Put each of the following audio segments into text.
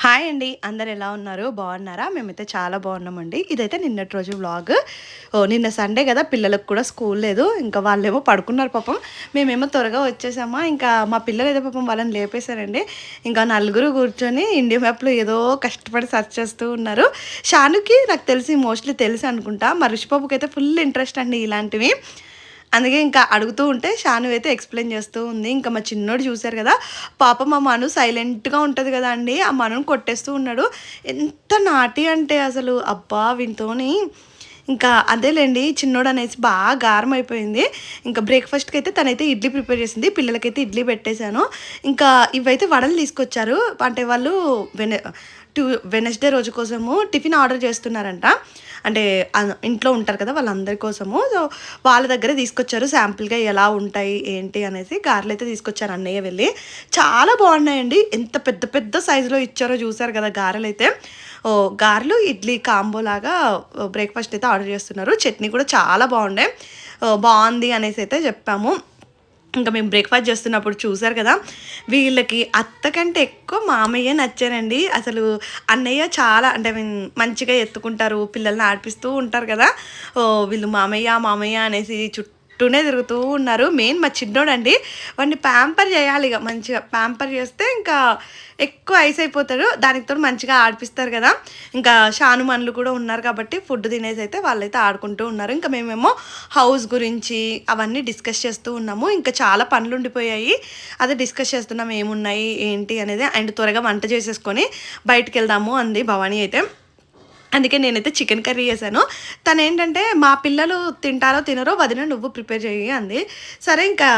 Hi అండి. అందరూ ఎలా ఉన్నారు? బాగున్నారా? మేమైతే చాలా బాగున్నామండి. ఇదైతే నిన్నటి రోజు వ్లాగ్. నిన్న సండే గదా! పిల్లలకు కూడా స్కూల్ లేదు. ఇంకా వాళ్ళేమో పడుకున్నారు పాపం. మేమేమో త్వరగా వచ్చేసామా, ఇంకా మా పిల్లలైతే పాపం వాళ్ళని లేపేశారండి. ఇంకా నలుగురు కూర్చొని ఇండియా మ్యాప్‌లో ఏదో కష్టపడి సెర్చ్ చేస్తూ ఉన్నారు. షానుకి నాకు తెలిసి మోస్ట్‌లీ తెలుసు అనుకుంటా. మా రిషి బాబుకైతే ఫుల్ ఇంట్రెస్ట్ అండి ఇలాంటివి. అందుకే ఇంకా అడుగుతూ ఉంటే షాను అయితే ఎక్స్‌ప్లెయిన్ చేస్తూ ఉంది. ఇంకా మా చిన్నోడు చూసారు కదా! పాపం మా మను సైలెంట్‌గా ఉంటది కదండీ! ఆ మనుని కొట్టేస్తూ ఉన్నాడు. ఎంత నాటి అంటే అసలు అబ్బా! వీనితోని ఇంకా అదేలెండి చిన్నోడనేసి బాగా గారం అయిపోయింది. ఇంకా బ్రేక్‌ఫాస్ట్‌కైతే తనైతే ఇడ్లీ ప్రిపేర్ చేసింది. పిల్లలకైతే ఇడ్లీ పెట్టేశాను. ఇంకా ఇవైతే వడలు తీసుకొచ్చారు. అంటే వాళ్ళు వెన ట్యూ వెడ్నెస్‌డే రోజు కోసము టిఫిన్ ఆర్డర్ చేస్తున్నారంట. అంటే ఇంట్లో ఉంటారు కదా! వాళ్ళందరి కోసము. సో, వాళ్ళ దగ్గరే తీసుకొచ్చారు శాంపుల్‌గా ఎలా ఉంటాయి, ఏంటి అనేసి గారెలైతే తీసుకొచ్చారు అన్నయ్య వెళ్ళి. చాలా బాగున్నాయండి. ఎంత పెద్ద పెద్ద సైజులో ఇచ్చారో చూసారు కదా గారెలైతే. గారెలు, ఇడ్లీ కాంబోలాగా బ్రేక్‌ఫాస్ట్ అయితే ఆర్డర్ చేస్తున్నారు. చట్నీ కూడా చాలా బాగుండే. బావుంది అనేసైతే చెప్పాము. ఇంకా మేము బ్రేక్‌ఫాస్ట్ చేస్తున్నప్పుడు చూసారు కదా! వీళ్ళకి అత్త కంటే ఎక్కువ మామయ్యే నచ్చారండి. అసలు అన్నయ్య చాలా అంటే మంచిగా ఎత్తుకుంటారు. పిల్లల్ని ఆడిపిస్తూ ఉంటారు కదా! వీళ్ళు మామయ్య, మామయ్య అనేసి చుట్టూనే తిరుగుతూ ఉన్నారు. మెయిన్ మా చిన్నోడండి. వాడిని ప్యాంపర్ చేయాలి ఇగ మంచిగా. ప్యాంపర్ చేస్తే ఇంకా ఎక్కువ ఐస్ అయిపోతాడు. దానికి తోడు మంచిగా ఆడిపిస్తారు కదా! ఇంకా షాను మనులు కూడా ఉన్నారు కాబట్టి ఫుడ్ తినేసైతే వాళ్ళైతే ఆడుకుంటూ ఉన్నారు. ఇంకా మేమేమో హౌస్ గురించి అవన్నీ డిస్కస్ చేస్తూ ఉన్నాము. ఇంకా చాలా పనులుండిపోయాయి. అదే డిస్కస్ చేస్తున్నాం ఏమున్నాయి, ఏంటి అనేది. అండ్ త్వరగా వంట చేసేసుకొని బయటికెళ్దాము అంది భవాని అయితే. అందుకే నేనైతే చికెన్ కర్రీ చేశాను. తనేంటంటే మా పిల్లలు తింటారో తినరో వదిన నువ్వు ప్రిపేర్ చెయ్యి అంది. సరే ఇంకా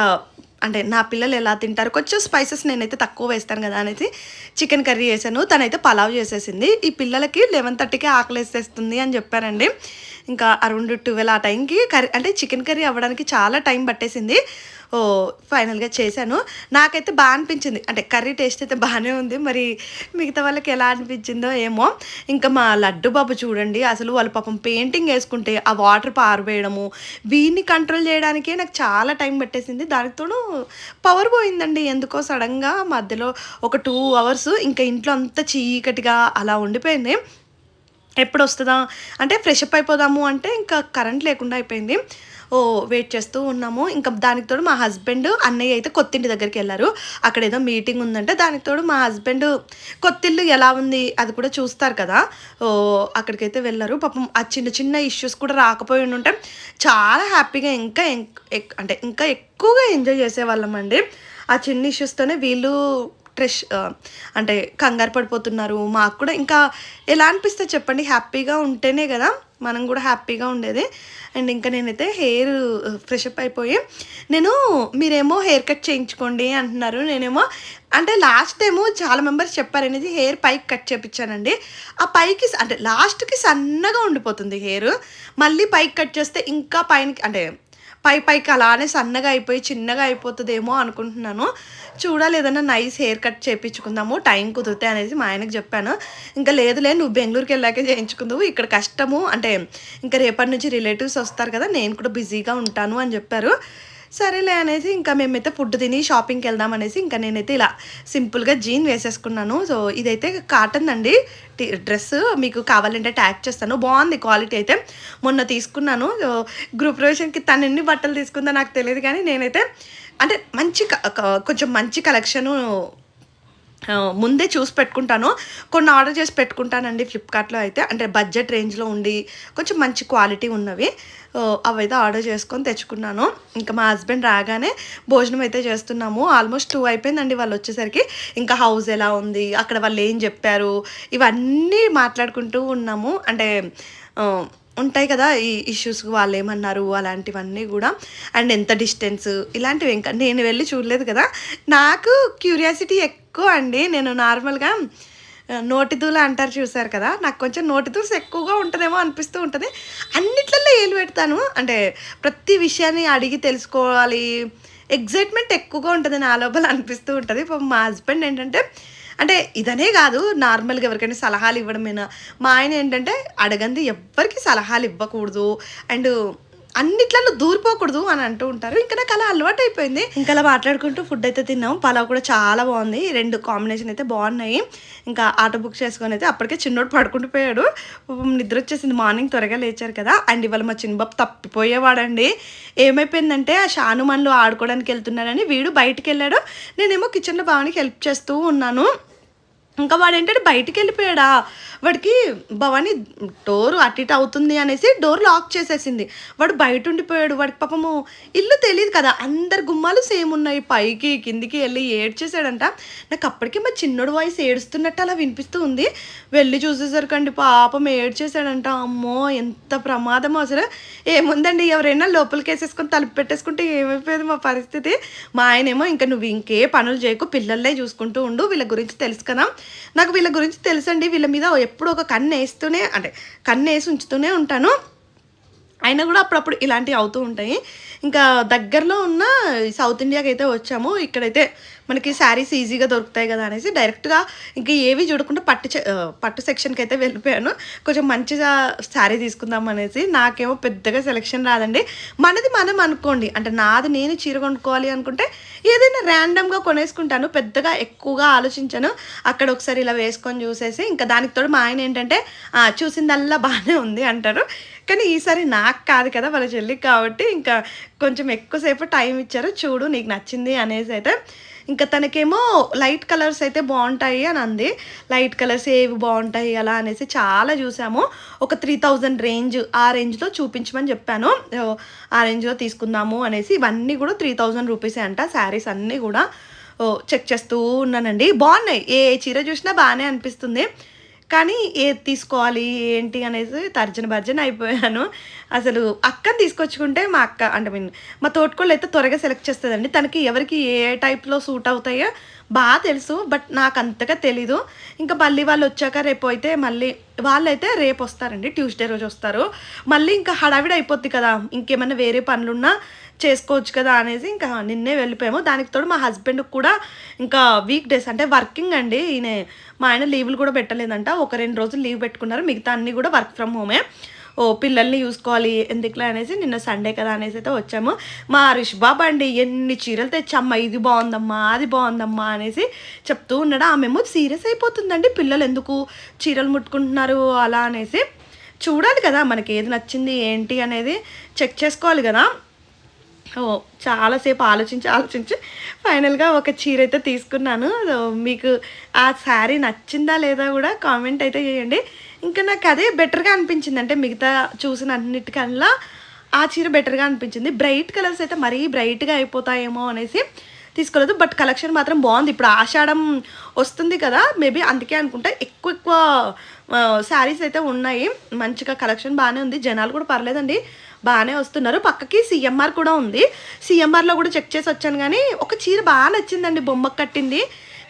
అంటే నా పిల్లలు ఎలా తింటారు కొంచెం స్పైసెస్ నేనైతే తక్కువ వేస్తాను కదా అనేసి చికెన్ కర్రీ చేశాను. తనైతే పలావ్ చేసేసింది. ఈ పిల్లలకి 11:30కే ఆకలేసేస్తుంది అని చెప్పారండి. ఇంకా అరౌండ్ 12 ఆ టైంకి కర్రీ అంటే చికెన్ కర్రీ అవ్వడానికి చాలా టైం పట్టేసింది. ఫైనల్‌గా చేశాను. నాకైతే అనిపించింది. అంటే కర్రీ టేస్ట్ అయితే బానే ఉంది. మరి మిగతా వాళ్ళకి ఎలా అనిపించిందో ఏమో! ఇంకా మా లడ్డు బాబు చూడండి అసలు వాళ్ళు పాపం పెయింటింగ్ ఏసుకుంటే ఆ వాటర్ పారబోయడము, వీడిని కంట్రోల్ చేయడానికే నాకు చాలా టైం పట్టేసింది. దానికి తోడు పవర్ పోయిందండి ఎందుకో సడెన్‌గా మధ్యలో ఒక 2 అవర్స్ ఇంకా ఇంట్లో అంతా చీకటిగా అలా ఉండిపోయింది. ఎప్పుడొస్తదా అంటే ఫ్రెషప్ అయిపోదాము అంటే ఇంకా కరెంట్ లేకుండా అయిపోయింది. వెయిట్ చేస్తూ ఉన్నాము. ఇంకా దానికి తోడు మా హస్బెండ్, అన్నయ్య అయితే కొత్తింటి దగ్గరికెళ్లారు. అక్కడేదో మీటింగ్ ఉందంటే దానికి తోడు మా హస్బెండ్ కొత్తిల్లు ఎలా ఉంది అది కూడా చూస్తారు కదా! అక్కడికైతే వెళ్లారు. పాపం ఆ చిన్న చిన్న ఇష్యూస్ కూడా రాకపోయి ఉండుంటే చాలా హ్యాపీగా ఇంకా అంటే ఇంకా ఎక్కువగా ఎంజాయ్ చేసేవాళ్ళమండి. ఆ చిన్న ఇష్యూస్‌తోనే వీళ్ళు అంటే కంగారు పడిపోతున్నారు. మాకు కూడా ఇంకా ఎలా అనిపిస్తది చెప్పండి? హ్యాపీగా ఉంటేనే గదా! మనం గూడా హ్యాపీగా ఉండేది. అండ్ ఇంకా నేనైతే ఫ్రెషప్ అయిపోయి మీరేమో హెయిర్ కట్ చేయించుకోండి అంటున్నారు. నేనేమో అంటే లాస్ట్ టైము చాలా మెంబర్స్ చెప్పారనేది హెయిర్ పైకి కట్ చేపిచ్చానండి. ఆ పైకి అంటే లాస్ట్‌కి సన్నగా ఉండిపోతుంది హెయిరు. మళ్ళీ పైకి కట్ చేస్తే ఇంకా పైనకి అంటే పైకి అలానే సన్నగా అయిపోయి చిన్నగా అయిపోతదేమో అనుకుంటున్నాను. చూడాలి ఏదన్నా నైస్ హెయిర్ కట్ చేపించుకుందాము టైం కుదిరితే అనేసి మా ఆయనకి చెప్పాను. ఇంకా లేదులే నువ్వు బెంగుళూరుకెళ్ళాకే చేయించుకుందువు. ఇక్కడ కష్టము అంటే ఇంకా రేపటి నుంచి రిలేటివ్స్ వస్తారు కదా! నేను కూడా బిజీగా ఉంటాను అని చెప్పారు. సరేలే అనేసి ఇంకా మేమైతే ఫుడ్ తిని షాపింగ్‌కెళ్దాం అనేసి ఇంకా నేనైతే ఇలా సింపుల్‌గా జీన్ వేసేసుకున్నాను. సో, ఇదైతే కాటన్ అండి. డ్రెస్ మీకు కావాలంటే ట్యాగ్ చేస్తాను. బావుంది క్వాలిటీ అయితే. మొన్న తీసుకున్నాను. గృహప్రవేశానికి తనెన్ని బట్టలు తీసుకుందో నాకు తెలీదు గానీ నేనైతే అంటే మంచి క క కొంచెం మంచి కలెక్షను ముందే చూసి పెట్టుకుంటాను. కొన్ని ఆర్డర్ చేసి పెట్టుకుంటానండి ఫ్లిప్‌కార్ట్‌లో అయితే. అంటే బడ్జెట్ రేంజ్‌లో ఉండి, కొంచెం మంచి క్వాలిటీ ఉన్నవి. అవైతే ఆర్డర్ చేసుకొని తెచ్చుకున్నాను. ఇంకా మా హస్బెండ్ రాగానే భోజనం అయితే చేస్తున్నాము. ఆల్మోస్ట్ 2 అయిపోయిందండి వాళ్ళొచ్చేసరికి. ఇంకా హౌస్ ఎలా ఉంది, అక్కడ వాళ్ళేం జెప్పారు, ఇవన్నీ మాట్లాడుకుంటూ ఉన్నాము. అంటే ఆహ్, ఉంటాయి కదా! ఈ ఇష్యూస్ వాళ్ళేమన్నారు అలాంటివన్నీ గూడా. అండ్ ఎంత డిస్టెన్స్ ఇలాంటివి ఇంకా నేను వెళ్లి చూడలేదు కదా! నాకు క్యూరియాసిటీ ఎక్కువ అండి. నేను నార్మల్‌గా నోటి దూల అంటారు చూసారు కదా! నాకు కొంచెం నోటి దూస ఎక్కువగా ఉంటదేమో అనిపిస్తూ ఉంటది. అన్నిట్లల్లో ఏలు పెడతాను. అంటే ప్రతి విషయాన్ని అడిగి తెలుసుకోవాలి. ఎక్సైట్‌మెంట్ ఎక్కువగా ఉంటది నా లోపల అనిపిస్తూ ఉంటది. పాపం మా హస్బెండ్ ఏంటంటే అంటే ఇదనే గాదు నార్మల్‌గా ఎవరికైనా సలహాలు ఇవ్వడమేనా. మా ఆయన ఏంటంటే అడగంది ఎవ్వరికీ సలహాలు ఇవ్వకూడదు. అండ్ అన్నిట్లలో దూరిపోకూడదు అని అంటూ ఉంటారు. ఇంకా నాకు అలా అలవాటు అయిపోయింది. ఇంకా అలా మాట్లాడుకుంటూ ఫుడ్ అయితే తిన్నాం. పలావ్ కూడా చాలా బాగుంది. 2 కాంబినేషన్ అయితే బాగున్నాయి. ఇంకా ఆటో బుక్ చేసుకొని అయితే అప్పటికే చిన్నోడు పడుకుంటూ పోయాడు. నిద్ర వచ్చేసింది, మార్నింగ్ త్వరగా లేచారు కదా. అండ్ ఇవాళ మా చిన్నబాబు తప్పిపోయేవాడండి. ఏమైపోయిందంటే ఆ షానుమాన్లు ఆడుకోవడానికి వెళ్తున్నాడని వీడు బయటికి వెళ్ళాడు. నేనేమో కిచెన్లో భవానికి హెల్ప్ చేస్తూ ఉన్నాను. ఇంకా వాడేంటంటే బయటికి వెళ్ళిపోయాడా, వాడికి భవాని డోర్ అటు ఇటు అవుతుంది అనేసి డోర్ లాక్ చేసేసింది. వాడు బయట ఉండిపోయాడు. వాడికి పాపము ఇల్లు తెలియదు కదా, అందరు గుమ్మాలు సేమ్ ఉన్నాయి, పైకి కిందికి వెళ్ళి ఏడ్చేసాడంట. నాకు అప్పటికే మా చిన్నోడు వాయిస్ ఏడుస్తున్నట్టు అలా వినిపిస్తూ ఉంది. వెళ్ళి చూసేసరికండి పాపం ఏడ్చేసాడంట. అమ్మో ఎంత ప్రమాదం అసలు. ఏముందండి, ఎవరైనా లోపలికి వేసేసుకొని తలుపు పెట్టేసుకుంటే ఏమైపోయేది మా పరిస్థితి. మా ఆయనేమో ఇంకా నువ్వు ఇంకే పనులు చేయకు, పిల్లల్నే చూసుకుంటూ ఉండు, వీళ్ళ గురించి తెలుసు కదా. నాకు వీళ్ళ గురించి తెలుసండి, వీళ్ళ మీద ఎప్పుడు ఒక కన్ను వేసి ఉంచుతూనే ఉంటాను. అయినా కూడా అప్పుడప్పుడు ఇలాంటివి అవుతూ ఉంటాయి. ఇంకా దగ్గరలో ఉన్న సౌత్ ఇండియాకి అయితే వచ్చాము. ఇక్కడైతే మనకి శారీస్ ఈజీగా దొరుకుతాయి కదా అనేసి డైరెక్ట్గా ఇంకా ఏవి చూడకుండా పట్టు సెక్షన్కి అయితే వెళ్ళిపోయాను. కొంచెం మంచిగా శారీ తీసుకుందాం అనేసి. నాకేమో పెద్దగా సెలెక్షన్ రాదండి. మనది మనం అనుకోండి, అంటే నాది నేను చీర కొనుక్కోవాలి అనుకుంటే ఏదైనా ర్యాండమ్గా కొనేసుకుంటాను, పెద్దగా ఎక్కువగా ఆలోచించాను. అక్కడ ఒకసారి ఇలా వేసుకొని చూసేసి ఇంకా దానికి తోడు మా ఆయన ఏంటంటే చూసిందల్లా బాగానే ఉంది అంటారు. కానీ ఈసారి నాకు కాదు కదా, వాళ్ళ చెల్లికి, కాబట్టి ఇంకా కొంచెం ఎక్కువసేపు టైం ఇచ్చారు. చూడు నీకు నచ్చింది అనేసి అయితే. ఇంకా తనకేమో లైట్ కలర్స్ అయితే బాగుంటాయి అని అంది. లైట్ కలర్స్ ఏవి బాగుంటాయి అలా అనేసి చాలా చూసాము. ఒక 3000 రేంజ్, ఆ రేంజ్లో చూపించమని చెప్పాను. ఆ రేంజ్లో తీసుకుందాము అనేసి. ఇవన్నీ కూడా 3000 రూపీసే అంట శారీస్ అన్నీ కూడా. చెక్ చేస్తూ ఉన్నానండి. బాగున్నాయి, ఏ చీర చూసినా బాగానే అనిపిస్తుంది. కానీ ఏది తీసుకోవాలి ఏంటి అనేసి తర్జన భర్జన అయిపోయాను. అసలు అక్కని తీసుకొచ్చుకుంటే మా అక్క అంటే మా తోటకోళ్ళు అయితే త్వరగా సెలెక్ట్ చేస్తుందండి. తనకి ఎవరికి ఏ టైప్లో సూట్ అవుతాయో బాగా తెలుసు, బట్ నాకు అంతగా తెలీదు. ఇంకా మళ్ళీ వాళ్ళు వచ్చాక రేపు అయితే మళ్ళీ వాళ్ళైతే రేపు వస్తారండి, ట్యూస్డే రోజు వస్తారు. మళ్ళీ ఇంకా హడావిడి అయిపోద్ది కదా, ఇంకేమైనా వేరే పనులున్నా చేసుకోవచ్చు కదా అనేసి ఇంకా నిన్నే వెళ్ళిపోయాము. దానికి తోడు మా హస్బెండ్కి కూడా ఇంకా వీక్ డేస్ అంటే వర్కింగ్ అండి. మా ఆయన లీవులు కూడా పెట్టలేదంట. ఒక 2 రోజులు లీవ్ పెట్టుకున్నారు, మిగతా అన్నీ కూడా వర్క్ ఫ్రమ్ హోమే. పిల్లల్ని చూసుకోవాలి ఎందుకులే అనేసి నిన్న సండే కదా అనేసి అయితే వచ్చాము. మా రిష్బాబు అండి ఎన్ని చీరలు తెచ్చమ్మా, ఇది బాగుందమ్మా అది బాగుందమ్మా అనేసి చెప్తూ ఉన్నాడు. ఆమెమో సీరియస్ అయిపోతుందండి, పిల్లలు ఎందుకు చీరలు ముట్టుకుంటున్నారు అలా అనేసి. చూడాలి కదా మనకి ఏది నచ్చింది ఏంటి అనేది చెక్ చేసుకోవాలి కదా. చాలాసేపు ఆలోచించి ఫైనల్గా ఒక చీర అయితే తీసుకున్నాను. మీకు ఆ శారీ నచ్చిందా లేదా కూడా కామెంట్ అయితే చేయండి. ఇంకా నాకు అదే బెటర్గా అనిపించింది, అంటే మిగతా చూసిన అన్నిటికల్లా ఆ చీర బెటర్గా అనిపించింది. బ్రైట్ కలర్స్ అయితే మరీ బ్రైట్గా అయిపోతాయేమో అనేసి తీసుకోలేదు, బట్ కలెక్షన్ మాత్రం బాగుంది. ఇప్పుడు ఆషాఢం వస్తుంది కదా, మేబీ అందుకే అనుకుంటా ఎక్కువ శారీస్ అయితే ఉన్నాయి. మంచిగా కలెక్షన్ బాగానే ఉంది, జనాలు కూడా పర్లేదండి, బాగానే వస్తున్నారు. పక్కకి సిఎంఆర్ కూడా ఉంది. సిఎంఆర్లో కూడా చెక్ చేసి వచ్చాను. కానీ ఒక చీర బాగా నచ్చిందండి, బొమ్మకు కట్టింది.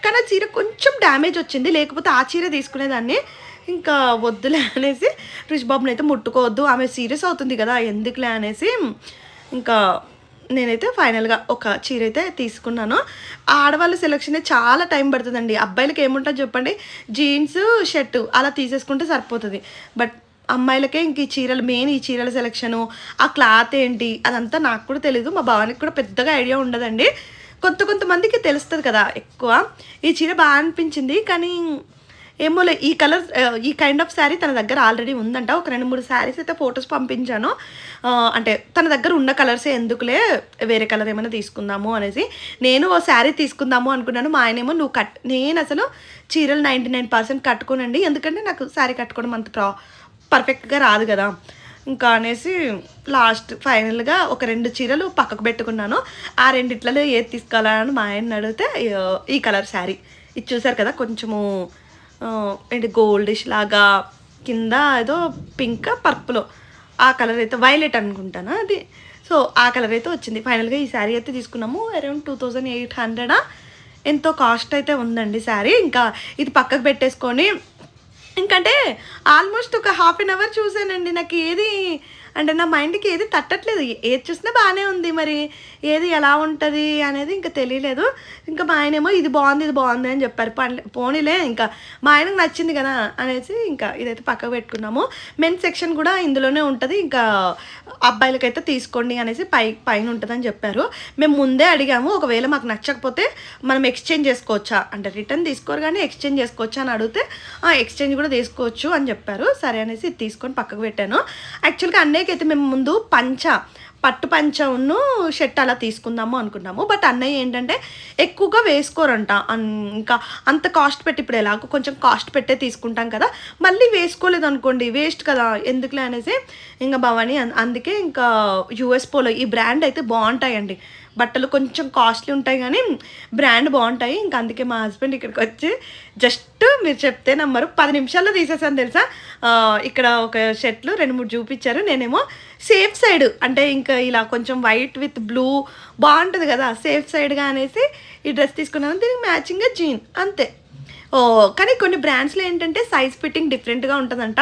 కానీ ఆ చీర కొంచెం డ్యామేజ్ వచ్చింది, లేకపోతే ఆ చీర తీసుకునేదాన్ని. ఇంకా వద్దులే అనేసి రిష్బాబుని అయితే ముట్టుకోవద్దు, ఆమె సీరియస్ అవుతుంది కదా ఎందుకులే అనేసి ఇంకా నేనైతే ఫైనల్గా ఒక చీర అయితే తీసుకున్నాను. ఆడవాళ్ళ సెలెక్షనే చాలా టైం పడుతుందండి. అబ్బాయిలకి ఏముంటుంది చెప్పండి, జీన్స్ షర్టు అలా తీసేసుకుంటే సరిపోతుంది. బట్ అమ్మాయిలకే ఇంక ఈ చీరలు మెయిన్, ఈ చీరల సెలెక్షను, ఆ క్లాత్ ఏంటి అదంతా నాకు కూడా తెలీదు. మా భావానికి కూడా పెద్దగా ఐడియా ఉండదండి. కొంతమందికి తెలుస్తుంది కదా ఎక్కువ. ఈ చీర బాగా అనిపించింది, కానీ ఏమోలే ఈ కలర్ ఈ కైండ్ ఆఫ్ శారీ తన దగ్గర ఆల్రెడీ ఉందంట. ఒక 2-3 శారీస్ అయితే ఫొటోస్ పంపించాను. అంటే తన దగ్గర ఉన్న కలర్సే ఎందుకులే వేరే కలర్ ఏమైనా తీసుకుందాము అనేసి. నేను ఓ శారీ తీసుకుందాము అనుకున్నాను. మా ఆయనేమో నేను అసలు చీరలు 99% కట్టుకోనండి, ఎందుకంటే నాకు శారీ కట్టుకోవడం అంత పర్ఫెక్ట్గా రాదు కదా. ఇంకా అనేసి లాస్ట్ ఫైనల్గా ఒక 2 చీరలు పక్కకు పెట్టుకున్నాను. ఆ రెండిట్లలో ఏది తీసుకోవాలని మా ఆయన అడిగితే ఈ కలర్ శారీ ఇది చూసారు కదా, కొంచెము ఏంటి గోల్డిష్ లాగా కింద ఏదో పింక్ పర్పుల్, ఆ కలర్ అయితే వైలెట్ అనుకుంటాను అది. సో ఆ కలర్ అయితే వచ్చింది. ఫైనల్గా ఈ శారీ అయితే తీసుకున్నాము. అరౌండ్ 2800 ఎంతో కాస్ట్ అయితే ఉందండి శారీ. ఇంకా ఇది పక్కకు పెట్టేసుకొని ఇంకంటే ఆల్మోస్ట్ ఒక 1/2 అవర్ చూసానండి. నాకు ఏది అంటే నా మైండ్‌కి ఏది తట్టట్లేదు. ఏది చూసినా బానే ఉంది. మరి ఏది ఎలా ఉంటది అనేది ఇంకా తెలియలేదు. ఇంకా మా ఆయనేమో ఇది బావుంది, ఇది బావుంది అని చెప్పారు. పోనీలే ఇంకా మా ఆయనకు నచ్చింది కదా అనేసి ఇంకా ఇదైతే పక్కకు పెట్టుకున్నాము. మెన్స్ సెక్షన్ కూడా ఇందులోనే ఉంటది. ఇంకా అబ్బాయిలకైతే తీసుకోండి అనేసి పైన ఉంటదని చెప్పారు. మేము ముందే అడిగాము. ఒకవేళ మాకు నచ్చకపోతే మనం ఎక్స్‌చేంజ్ చేసుకోవచ్చా? అంటే రిటర్న్ తీసుకోరు గానీ ఎక్స్‌చేంజ్ చేసుకోవచ్చా అని అడిగితే, ఎక్స్‌చేంజ్ కూడా తీసుకోవచ్చు అని చెప్పారు. సరే అనేసి ఇది తీసుకొని పక్కకు పెట్టాను. యాక్చువల్‌గా అన్నయ్యకైతే మేము ముందు పట్టు పంచను షర్ట్ అలా తీసుకుందాము అనుకున్నాము. బట్ అన్నయ్య ఏంటంటే ఎక్కువగా వేసుకోరంట. ఇంకా అంత కాస్ట్ పెట్టి ఇప్పుడు ఎలాగో కొంచెం కాస్ట్ పెట్టే తీసుకుంటాం కదా, మళ్ళీ వేసుకోలేదు అనుకోండి వేస్ట్ కదా ఎందుకులే అనేసి ఇంకా భవాని అందుకే ఇంకా యూఎస్ పోలో ఈ బ్రాండ్ అయితే బాగుంటాయండి. బట్టలు కొంచెం కాస్ట్లీ ఉంటాయి కానీ బ్రాండ్ బాగుంటాయి. ఇంకా అందుకే మా హస్బెండ్ ఇక్కడికి వచ్చి జస్ట్ మీరు చెప్తే నమ్మరు 10 నిమిషాల్లో తీసేసాను తెలుసా. ఇక్కడ ఒక షర్ట్లు 2-3 చూపించారు. నేనేమో సేఫ్ సైడ్ అంటే ఇంకా ఇలా కొంచెం వైట్ విత్ బ్లూ బాగుంటుంది కదా సేఫ్ సైడ్గా అనేసి ఈ డ్రెస్ తీసుకున్నాను. దీనికి మ్యాచింగ్గా జీన్ అంతే. కానీ కొన్ని బ్రాండ్స్లో ఏంటంటే సైజ్ ఫిట్టింగ్ డిఫరెంట్గా ఉంటుందంట.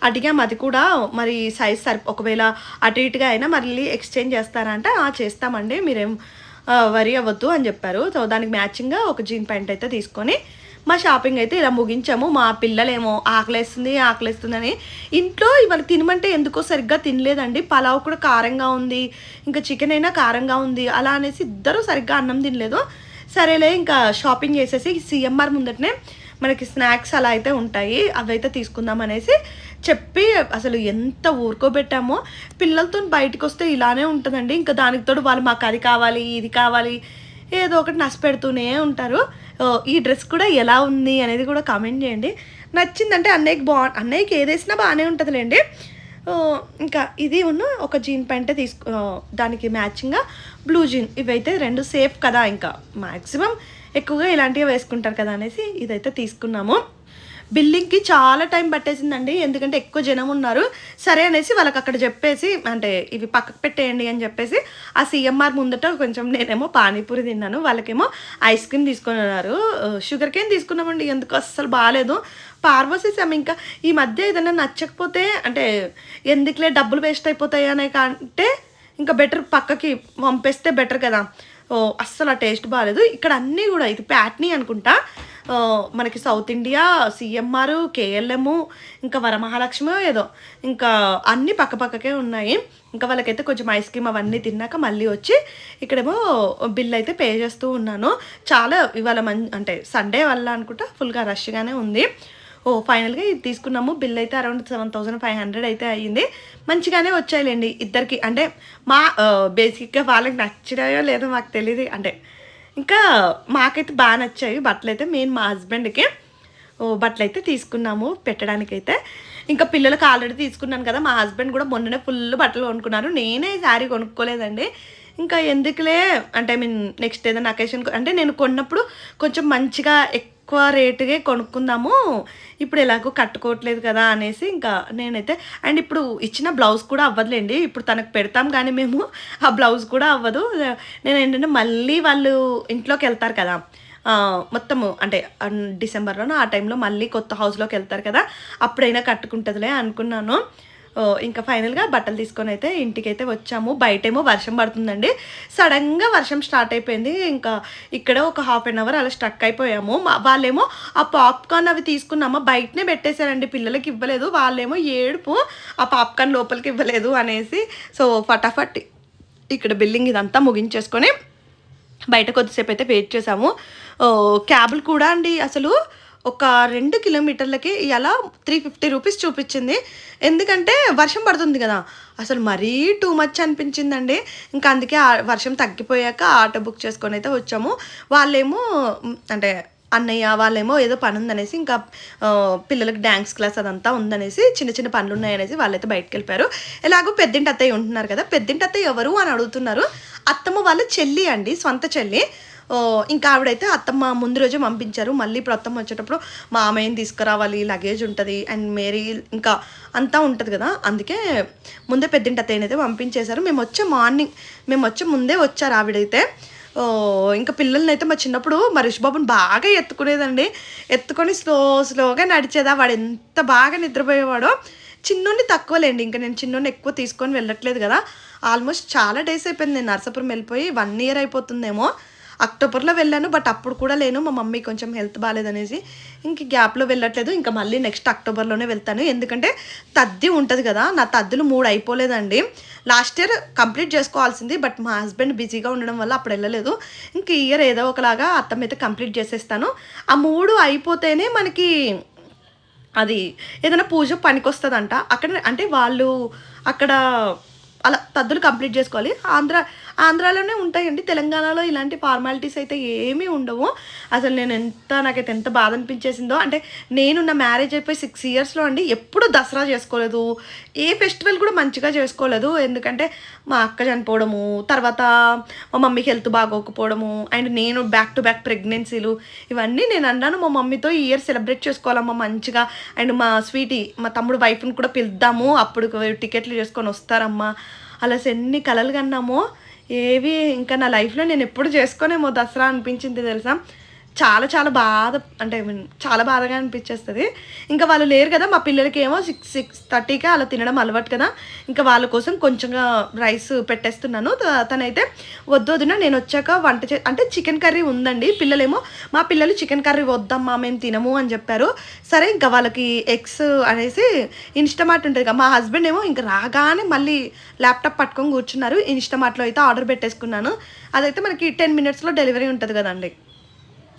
అడిగాము అది కూడా మరి సైజ్ ఒకవేళ అటు ఇటుగా అయినా మళ్ళీ ఎక్స్చేంజ్ చేస్తారంట. చేస్తామండి మీరేం వరి అవ్వద్దు అని చెప్పారు. సో దానికి మ్యాచింగ్గా ఒక జీన్ ప్యాంట్ అయితే తీసుకొని మా షాపింగ్ అయితే ఇలా ముగించాము. మా పిల్లలేమో ఆకలేస్తుందని ఇంట్లో ఇవాళ తినమంటే ఎందుకో సరిగ్గా తినలేదండి. పలావ్ కూడా కారంగా ఉంది, ఇంకా చికెన్ అయినా కారంగా ఉంది అలా అనేసి ఇద్దరు సరిగ్గా అన్నం తినలేదు. సరేలే ఇంకా షాపింగ్ చేసేసి సిఎంఆర్ ముందటనే మనకి స్నాక్స్ అలా అయితే ఉంటాయి అవైతే తీసుకుందాం అనేసి చెప్పి అసలు ఎంత ఊరుకోబెట్టామో. పిల్లలతో బయటకు వస్తే ఇలానే ఉంటుందండి. ఇంకా దానికి తోడు వాళ్ళు మాకు అది కావాలి ఇది కావాలి ఏదో ఒకటి నష్టపెడుతూనే ఉంటారు. ఈ డ్రెస్ కూడా ఎలా ఉంది అనేది కూడా కామెంట్ చేయండి. నచ్చిందంటే అన్నయ్యకి ఏదేసినా బాగానే ఉంటుందిలేండి. ఇంకా ఇది ఒక జీన్ ప్యాంటే దానికి మ్యాచింగ్గా బ్లూ జీన్ ఇవైతే 2 సేఫ్ కదా, ఇంకా మ్యాక్సిమం ఎక్కువగా ఇలాంటివి వేసుకుంటారు కదా అనేసి ఇదైతే తీసుకున్నాము. బిల్లింగ్కి చాలా టైం పట్టేసిందండి, ఎందుకంటే ఎక్కువ జనం ఉన్నారు. సరే అనేసి వాళ్ళకి అక్కడ చెప్పేసి అంటే ఇవి పక్కకు పెట్టేయండి అని చెప్పేసి ఆ సిఎంఆర్ ముందట కొంచెం నేనేమో పానీపూరి తిన్నాను, వాళ్ళకేమో ఐస్ క్రీమ్ తీసుకొని ఉన్నారు. షుగర్ కేన్ తీసుకున్నామండి, ఎందుకు అస్సలు బాగాలేదు. పార్వసేసాము. ఇంకా ఈ మధ్య ఏదైనా నచ్చకపోతే అంటే ఎందుకులే డబ్బులు వేస్ట్ అయిపోతాయి అనే కంటే ఇంకా బెటర్ పక్కకి పంపేస్తే బెటర్ కదా. అస్సలు ఆ టేస్ట్ బాగాలేదు. ఇక్కడ అన్నీ కూడా ఇది ప్యాట్నీ అనుకుంటా. మనకి సౌత్ ఇండియా, సిఎంఆర్, కేఎల్ఎం, ఇంకా వరమహాలక్ష్మి ఏదో ఇంకా అన్నీ పక్కపక్కకే ఉన్నాయి. ఇంకా వాళ్ళకైతే కొంచెం ఐస్ క్రీమ్ అవన్నీ తిన్నాక మళ్ళీ వచ్చి ఇక్కడేమో బిల్ అయితే పే చేస్తూ ఉన్నాను. చాలా ఇవాళ అంటే సండే వల్ల అనుకుంటా ఫుల్గా రష్గానే ఉంది. ఫైనల్గా ఇది తీసుకున్నాము. బిల్ అయితే అరౌండ్ 7,500 అయితే అయ్యింది. మంచిగానే వచ్చాయిలేండి ఇద్దరికి. అంటే మా బేసిక్గా వాళ్ళకి నచ్చినాయో లేదో మాకు తెలియదు. అంటే ఇంకా మాకైతే బాగా నచ్చాయి బట్టలు అయితే. మెయిన్ మా హస్బెండ్కి బట్టలు అయితే తీసుకున్నాము పెట్టడానికైతే. ఇంకా పిల్లలకు ఆల్రెడీ తీసుకున్నాను కదా, మా హస్బెండ్ కూడా మొన్ననే ఫుల్ బట్టలు కొనుక్కున్నారు. నేనే శారీ కొనుక్కోలేదండి. ఇంకా ఎందుకులే అంటే నెక్స్ట్ ఏదైనా అకేషన్ అంటే నేను కొన్నప్పుడు కొంచెం మంచిగా ఎక్కువ రేటుగా కొనుక్కుందాము, ఇప్పుడు ఎలాగో కట్టుకోవట్లేదు కదా అనేసి ఇంకా నేనైతే అండ్ ఇప్పుడు ఇచ్చిన బ్లౌజ్ కూడా అవ్వదులేండి. ఇప్పుడు తనకు పెడతాం కానీ మేము ఆ బ్లౌజ్ కూడా అవ్వదు. నేను ఏంటంటే మళ్ళీ వాళ్ళు ఇంట్లోకి వెళ్తారు కదా మొత్తము అంటే డిసెంబర్లోనో ఆ టైంలో మళ్ళీ కొత్త హౌస్లోకి వెళ్తారు కదా, అప్పుడైనా కట్టుకుంటుందిలే అనుకున్నాను. ఇంకా ఫైనల్గా బట్టలు తీసుకొని అయితే ఇంటికైతే వచ్చాము. బయటేమో వర్షం పడుతుందండి. సడన్గా వర్షం స్టార్ట్ అయిపోయింది. ఇంకా ఇక్కడ ఒక హాఫ్ అన్ అవర్ అలా స్ట్రక్ అయిపోయాము. వాళ్ళేమో ఆ పాప్కార్న్ అవి తీసుకున్నామా బయటనే పెట్టేశారండి, పిల్లలకి ఇవ్వలేదు. వాళ్ళేమో ఏడుపు ఆ పాప్కార్న్ లోపలికి ఇవ్వలేదు అనేసి. సో ఫటాఫట్ ఇక్కడ బిల్లింగ్ ఇదంతా ముగించేసుకొని బయట కొద్దిసేపు అయితే వెయిట్ చేసాము. క్యాబులు కూడా అండి అసలు ఒక 2 కిలోమీటర్లకి ఎలా 350 రూపీస్ చూపించింది. ఎందుకంటే వర్షం పడుతుంది కదా, అసలు మరీ టూ మచ్ అనిపించిందండి. ఇంకా అందుకే వర్షం తగ్గిపోయాక ఆటో బుక్ చేసుకొని అయితే వచ్చాము. వాళ్ళేమో అంటే అన్నయ్య వాళ్ళేమో ఏదో పని ఉందనేసి ఇంకా పిల్లలకి డ్యాన్స్ క్లాస్ అదంతా ఉందనేసి చిన్న చిన్న పనులు ఉన్నాయనేసి వాళ్ళైతే బయటకు వెళ్ళిపోయారు. ఎలాగో పెద్దింటి అత్తయ్య ఉంటున్నారు కదా, పెద్దింటి అత్తయ్య ఎవరు అని అడుగుతున్నారు. అత్తమ్మ వాళ్ళ చెల్లి అండి, సొంత చెల్లి. ఇంకా ఆవిడైతే అత్తమ్మ ముందు రోజే పంపించారు. మళ్ళీ ఇప్పుడు అత్తమ్మ వచ్చేటప్పుడు మా అమ్మని తీసుకురావాలి, లగేజ్ ఉంటుంది అండ్ మేరీ ఇంకా అంతా ఉంటుంది కదా, అందుకే ముందే పెద్దింటి అత్తయ్యని అయితే పంపించేశారు. మేము వచ్చే ముందే వచ్చారు ఆవిడైతే. ఇంకా పిల్లల్ని అయితే మా చిన్నప్పుడు మా రిషిబాబుని బాగా ఎత్తుకునేదండి. ఎత్తుకొని స్లోగా నడిచేదా. వాడు ఎంత బాగా నిద్రపోయేవాడో. చిన్నోడిని తక్కువలేండి. ఇంక నేను చిన్నోడిని ఎక్కువ తీసుకొని వెళ్ళట్లేదు గదా! ఆల్మోస్ట్ చాలా డేస్ అయిపోయింది నేను నరసాపురం వెళ్ళిపోయి 1 ఇయర్ అయిపోతుందేమో. అక్టోబర్‌లో వెళ్ళాను. బట్ అప్పుడు కూడా లేను. మా మమ్మీ కొంచెం హెల్త్ బాలేదనేసి ఇంక గ్యాప్‌లో వెళ్ళట్లేదు. ఇంకా మళ్ళీ నెక్స్ట్ అక్టోబర్‌లోనే వెళ్తాను. ఎందుకంటే తద్ది ఉంటది గదా! నా తద్దులు 3 అయిపోలేదండి. లాస్ట్ ఇయర్ కంప్లీట్ చేసుకోవాల్సింది. బట్ మా హస్బెండ్ బిజీగా ఉండడం వల్ల అప్పుడు వెళ్ళలేదు. ఇంక ఈ ఇయర్ ఏదో ఒకలాగా అత్తమైతే కంప్లీట్ చేసేస్తాను. ఆ 3 అయిపోతేనే మనకి అది ఏదైనా పూజ పనికొస్తదంట. అక్కడ అంటే వాళ్ళు అక్కడ అలా తద్దులు కంప్లీట్ జేసుకోవాలి. ఆంధ్రాలోనే ఉంటాయండి. తెలంగాణలో ఇలాంటి ఫార్మాలిటీస్ అయితే ఏమీ ఉండవు. అసలు నాకైతే ఎంత బాధ అనిపించేసిందో. అంటే నేను నా మ్యారేజ్ అయిపోయి 6 ఇయర్స్‌లో అండి ఎప్పుడు దసరా చేసుకోలేదు. ఏ ఫెస్టివల్ కూడా మంచిగా చేసుకోలేదు. ఎందుకంటే మా అక్క చనిపోవడము, తర్వాత మా మమ్మీకి హెల్త్ బాగోకపోవడము, అండ్ నేను బ్యాక్ టు బ్యాక్ ప్రెగ్నెన్సీలు ఇవన్నీ నేను అన్నాను మా మమ్మీతో ఈ ఇయర్ సెలబ్రేట్ చేసుకోవాలమ్మా మంచిగా. అండ్ మా తమ్ముడు వైఫ్‌ని కూడా పిలుద్దాము. అప్పుడు టికెట్లు చేసుకొని వస్తారమ్మా. అలా ఎన్ని కలలు కన్నామో. ఏవి ఇంకా నా లైఫ్‌లో నేను ఎప్పుడు చేసుకోనేమో దసరా అనిపించింది తెలుసా. చాలా చాలా బాధ అంటే ఐ మీన్ చాలా బాధగా అనిపించేస్తది. ఇంకా వాళ్ళు లేరు కదా! మా పిల్లలకేమో 6:30కే అలా తినడం అలవాటు కదా! ఇంకా వాళ్ళ కోసం కొంచెంగా రైస్ పెట్టేస్తున్నాను. తనైతే వద్దు వదిన నేనొచ్చాక అంటే చికెన్ కర్రీ ఉందండి. మా పిల్లలు చికెన్ కర్రీ వద్దమ్మా మేము తినము అని చెప్పారు. సరే ఇంకా వాళ్ళకి ఎగ్స్ అనేసి ఇన్‌స్టామార్ట్ ఉంటది కదా! మా హస్బెండ్ ఏమో ఇంక రాగానే మళ్ళీ ల్యాప్‌టాప్ పట్టుకొని కూర్చున్నారు. ఇన్‌స్టామార్ట్‌లో అయితే ఆర్డర్ పెట్టేసుకున్నాను. అదైతే మనకి 10 మినిట్స్‌లో డెలివరీ ఉంటది కదండీ!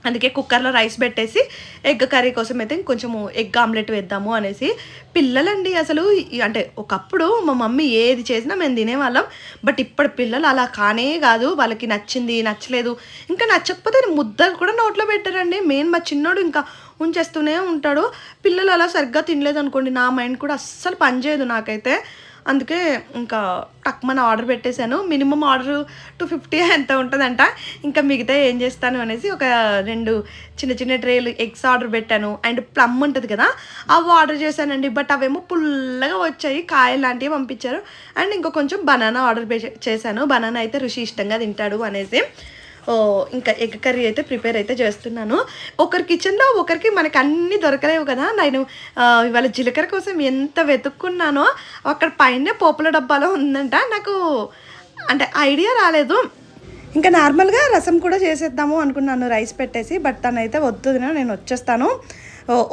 అందుకే కుక్కర్‌లో రైస్ పెట్టేసి ఎగ్ కర్రీ కోసం అయితే కొంచెము ఎగ్ ఆమ్లెట్ వేద్దాము అనేసి. పిల్లలండి అసలు అంటే ఒకప్పుడు మా మమ్మీ ఏది చేసినా మేము తినేవాళ్ళం. బట్ ఇప్పటి పిల్లలు అలా కానే కాదు. వాళ్ళకి నచ్చింది, నచ్చలేదు. ఇంకా నచ్చకపోతే ముద్ద కూడా నోట్లో పెట్టరండి. మా చిన్నోడు ఇంకా ఉంచేస్తూనే ఉంటాడు. పిల్లలు అలా సరిగ్గా తినలేదనుకోండి నా మైండ్ కూడా అస్సలు పనిచేయదు నాకైతే. అందుకే ఇంకా టక్‌మని ఆర్డర్ పెట్టేశాను. మినిమమ్ ఆర్డర్ 250 ఎంత ఉంటదంట. ఇంకా మిగతా ఏం చేస్తాను అనేసి ఒక 2 చిన్న చిన్న ట్రేలు ఎగ్స్ ఆర్డర్ పెట్టాను. అండ్ ప్లమ్ ఉంటది కదా! అవి ఆర్డర్ చేశానండి. బట్ అవేమో పుల్లగా వచ్చాయి. కాయలాంటివి పంపించారు. అండ్ ఇంకో కొంచెం బనానా ఆర్డర్ చేశాను. బనానా అయితే రుషి ఇష్టంగా తింటాడు అనేసి. ఇంకా ఎగ్ కర్రీ అయితే ప్రిపేర్ అయితే చేస్తున్నాను. ఒకరి కిచెన్‌లో ఒకరికి మనకు అన్నీ దొరకలేవు కదా! నేను ఇవాళ జీలకర్ర కోసం ఎంత వెతుక్కున్నానో అక్కడ పైనే పోపుల డబ్బాలో ఉందంట. నాకు అంటే ఐడియా రాలేదు. ఇంకా నార్మల్‌గా రసం కూడా చేసేద్దాము అనుకున్నాను రైస్ పెట్టేసి. బట్ తనైతే వద్దు వదిన నేను వచ్చేస్తాను.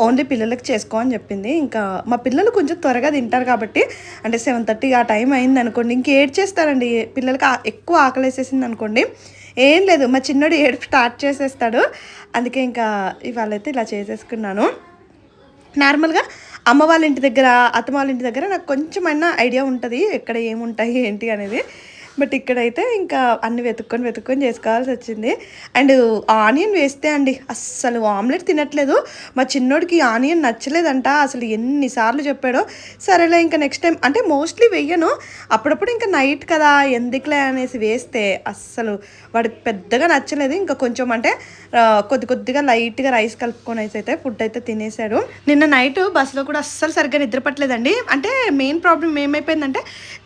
ఓన్లీ పిల్లలకి చేసుకో అని చెప్పింది. ఇంకా మా పిల్లలు కొంచెం త్వరగా తింటారు కాబట్టి అంటే 7:30 ఆ టైం అయిందనుకోండి ఇంక ఏడ్చేస్తారండి. పిల్లలకి ఎక్కువ ఆకలేసేసిందనుకోండి ఏం లేదు మా చిన్నోడు ఏడుపు స్టార్ట్ చేసేస్తాడు. అందుకే ఇంకా ఇవాళైతే ఇలా చేసేసుకున్నాను. నార్మల్‌గా అమ్మ వాళ్ళ ఇంటి దగ్గర, అత్తమ్మ వాళ్ళ ఇంటి దగ్గర నాకు కొంచెమైనా ఐడియా ఉంటది. ఎక్కడ ఏముంటాయి ఏంటి అనేది. బట్ ఇక్కడైతే ఇంకా అన్ని వెతుక్కొని చేసుకోవాల్సొచ్చింది. అండ్ ఆనియన్ వేస్తే అండి అస్సలు ఆమ్లెట్ తినట్లేదు. మా చిన్నోడికి ఆనియన్ నచ్చలేదంట. అసలు ఎన్ని సార్లు చెప్పాడో. సరేలే ఇంకా నెక్స్ట్ టైం అంటే మోస్ట్లీ వెయ్యను. అప్పుడప్పుడు ఇంకా నైట్ కదా ఎందుకులే అనేసి వేస్తే అస్సలు వాడికి పెద్దగా నచ్చలేదు. ఇంకా కొంచెం అంటే కొద్దిగా లైట్‌గా రైస్ కలుపుకొనేసి అయితే ఫుడ్ అయితే తినేసాడు. నిన్న నైట్ బస్సులో కూడా అస్సలు సరిగ్గా నిద్ర పట్టలేదండి. అంటే మెయిన్ ప్రాబ్లమ్ ఏమైపోయిందంటే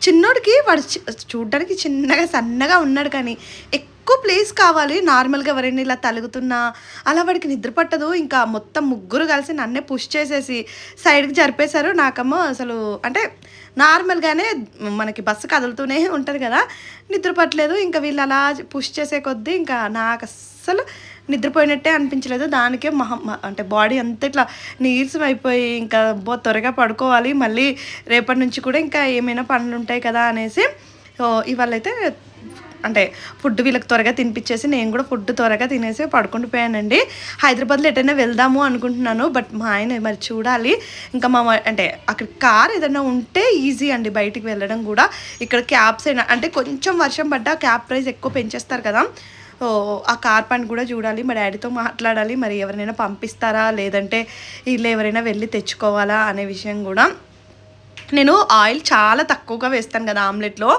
చిన్నోడికి వాడు చూడ్డానికి చిన్నగా సన్నగా ఉన్నాడు కానీ ఎక్కువ ప్లేస్ కావాలి. నార్మల్‌గా ఎవరైనా ఇలా తలుగుతున్నా అలా వాడికి నిద్ర పట్టదు. ఇంకా మొత్తం ముగ్గురు కలిసి నన్నే పుష్ చేసేసి సైడ్‌కి జరిపేశారు. నాకేమో అసలు అంటే నార్మల్‌గానే మనకి బస్సు కదులుతూనే ఉంటది కదా! నిద్ర పట్టలేదు. ఇంకా వీళ్ళు అలా పుష్ చేసే కొద్దీ ఇంకా నాకు అస్సలు నిద్రపోయినట్టే అనిపించలేదు. దానికే అంటే బాడీ అంతా ఇట్లా నీరసం అయిపోయి ఇంకా త్వరగా పడుకోవాలి. మళ్ళీ రేపటి నుంచి కూడా ఇంకా ఏమైనా పనులు ఉంటాయి కదా అనేసి ఇవాళైతే అంటే ఫుడ్ వీళ్ళకి త్వరగా తినిపించేసి నేను కూడా ఫుడ్ త్వరగా తినేసి పడుకుండిపోయానండి. హైదరాబాద్లో ఎటైనా వెళ్దాము అనుకుంటున్నాను. బట్ మా ఆయన మరి చూడాలి. ఇంకా అంటే అక్కడ కార్ ఏదైనా ఉంటే ఈజీ అండి బయటికి వెళ్ళడం కూడా. ఇక్కడ క్యాబ్స్ అయినా అంటే కొంచెం వర్షం పడ్డా క్యాబ్ ప్రైస్ ఎక్కువ పెంచేస్తారు కదా! ఆ కార్ పని కూడా చూడాలి. మా డాడీతో మాట్లాడాలి. మరి ఎవరినైనా పంపిస్తారా లేదంటే వీళ్ళు ఎవరైనా వెళ్ళి తెచ్చుకోవాలా అనే విషయం కూడా. నేను ఆయిల్ చాలా తక్కువగా వేస్తాను కదా ఆమ్లెట్లో.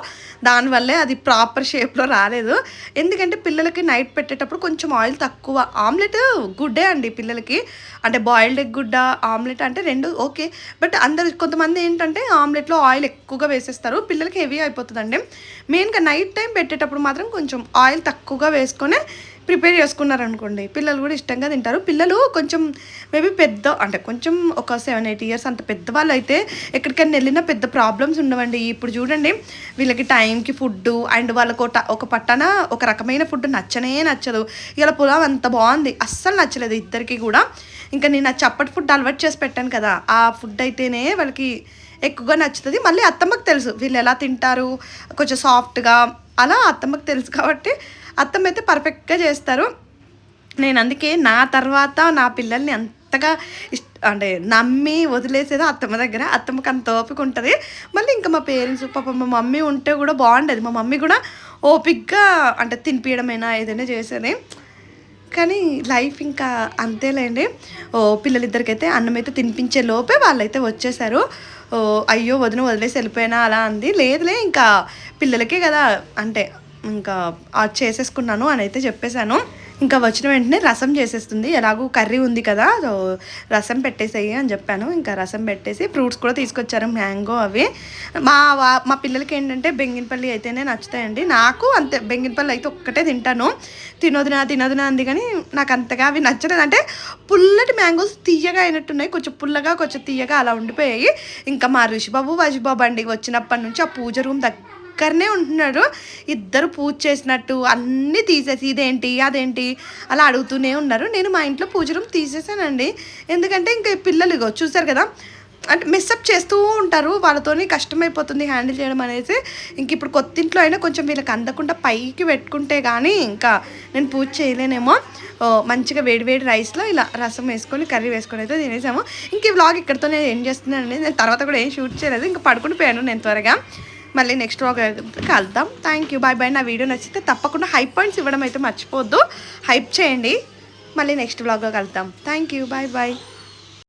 దానివల్లే అది ప్రాపర్ షేప్‌లో రాలేదు. ఎందుకంటే పిల్లలకి నైట్ పెట్టేటప్పుడు కొంచెం ఆయిల్ తక్కువ. ఆమ్లెట్ గుడ్డే అండి పిల్లలకి. అంటే బాయిల్డ్ ఎగ్ గుడ్డా, ఆమ్లెట్ అంటే 2 ఓకే. బట్ కొంతమంది ఏంటంటే ఆమ్లెట్‌లో ఆయిల్ ఎక్కువగా వేసేస్తారు. పిల్లలకి హెవీ అయిపోతుందండి. మెయిన్‌గా నైట్ టైం పెట్టేటప్పుడు మాత్రం కొంచెం ఆయిల్ తక్కువగా వేసుకొని ప్రిపేర్ చేసుకున్నారనుకోండి పిల్లలు కూడా ఇష్టంగా తింటారు. పిల్లలు కొంచెం మేబీ పెద్ద అంటే కొంచెం ఒక 7-8 ఇయర్స్ అంత పెద్దవాళ్ళు అయితే ఎక్కడికైనా వెళ్ళినా పెద్ద ప్రాబ్లమ్స్ ఉండవండి. ఇప్పుడు చూడండి వీళ్ళకి టైంకి ఫుడ్డు అండ్ వాళ్ళకు ఒక పట్టన ఒక రకమైన ఫుడ్ నచ్చనే నచ్చదు. ఇలా పులావ్ అంత బాగుంది, అస్సలు నచ్చలేదు ఇద్దరికి కూడా. ఇంకా నేను ఆ చప్పటి ఫుడ్ అలవాటు చేసి పెట్టాను కదా, ఆ ఫుడ్ అయితేనే వాళ్ళకి ఎక్కువగా నచ్చుతుంది. మళ్ళీ అత్తమ్మకి తెలుసు వీళ్ళు ఎలా తింటారు, కొంచెం సాఫ్ట్గా అలా అత్తమ్మకి తెలుసు కాబట్టి అత్తమ్మ అయితే పర్ఫెక్ట్గా చేస్తారు. నేను అందుకే నా తర్వాత నా పిల్లల్ని అంతగా అంటే నమ్మి వదిలేసేదో అత్తమ్మ దగ్గర. అత్తమ్మకి అంత ఓపిక ఉంటుంది. మళ్ళీ ఇంకా మా పేరెంట్స్ పాప మా మమ్మీ ఉంటే కూడా బాగుండేది. మా మమ్మీ కూడా ఓపికగా అంటే తినిపించడమైనా ఏదైనా చేసేది. కానీ లైఫ్ ఇంకా అంతేలేండి. పిల్లలిద్దరికైతే అన్నం అయితే తినిపించే లోపే వాళ్ళైతే వచ్చేసారు. అయ్యో వదిన వదిలేసి వెళ్ళిపోయినా అలా అంది. లేదులే ఇంకా పిల్లలకే కదా అంటే ఇంకా చేసేసుకున్నాను అని అయితే చెప్పేశాను. ఇంకా వచ్చిన వెంటనే రసం చేసేస్తుంది, ఎలాగో కర్రీ ఉంది కదా సో రసం పెట్టేసేయి అని చెప్పాను. ఇంకా రసం పెట్టేసి ఫ్రూట్స్ కూడా తీసుకొచ్చారు, మ్యాంగో అవి. మా పిల్లలకి ఏంటంటే బెంగినపల్లి అయితేనే నచ్చుతాయండి. నాకు అంతే, బెంగినపల్లి అయితే ఒక్కటే తింటాను. తినదునా అంది కానీ నాకు అంతగా అవి నచ్చలేదు. అంటే పుల్లటి మ్యాంగోస్ తీయగా అయినట్టున్నాయి, కొంచెం పుల్లగా కొంచెం తీయగా అలా ఉండిపోయాయి. ఇంకా మా ఋషిబాబు వజిబాబు అండి వచ్చినప్పటి నుంచి ఆ పూజ రూమ్ దగ్గరనే ఉంటున్నాడు. ఇద్దరు పూజ చేసినట్టు అన్నీ తీసేసి ఇదేంటి అదేంటి అలా అడుగుతూనే ఉన్నారు. నేను మా ఇంట్లో పూజ రూమ్ తీసేసానండి. ఎందుకంటే ఇంకా పిల్లలు చూసారు కదా అంటే మిస్అప్ చేస్తూ ఉంటారు, వాళ్ళతోని కష్టమైపోతుంది హ్యాండిల్ చేయడం అనేసి. ఇంక ఇప్పుడు కొత్త ఇంట్లో అయినా కొంచెం వీళ్ళకి అందకుండా పైకి పెట్టుకుంటే కానీ ఇంకా నేను పూజ చేయలేనేమో. మంచిగా వేడి రైస్లో ఇలా రసం వేసుకొని కర్రీ వేసుకొని అయితే తినేసాము. ఇంక ఈ వ్లాగ్ ఇక్కడితోనే ఏం చేస్తున్నానండి. నేను తర్వాత కూడా ఏం షూట్ చేయలేదు, ఇంకా పడుకుని పోయాను నేను త్వరగా. మళ్ళీ నెక్స్ట్ వ్లాగ్ కలుద్దాం. Thank you, bye. నా వీడియో నచ్చితే తప్పకుండా హైప్ పాయింట్స్ ఇవ్వడం అయితే మర్చిపోవద్దు, హైప్ చేయండి. మళ్ళీ నెక్స్ట్ వ్లాగ్లో కలుద్దాం. Thank you, bye.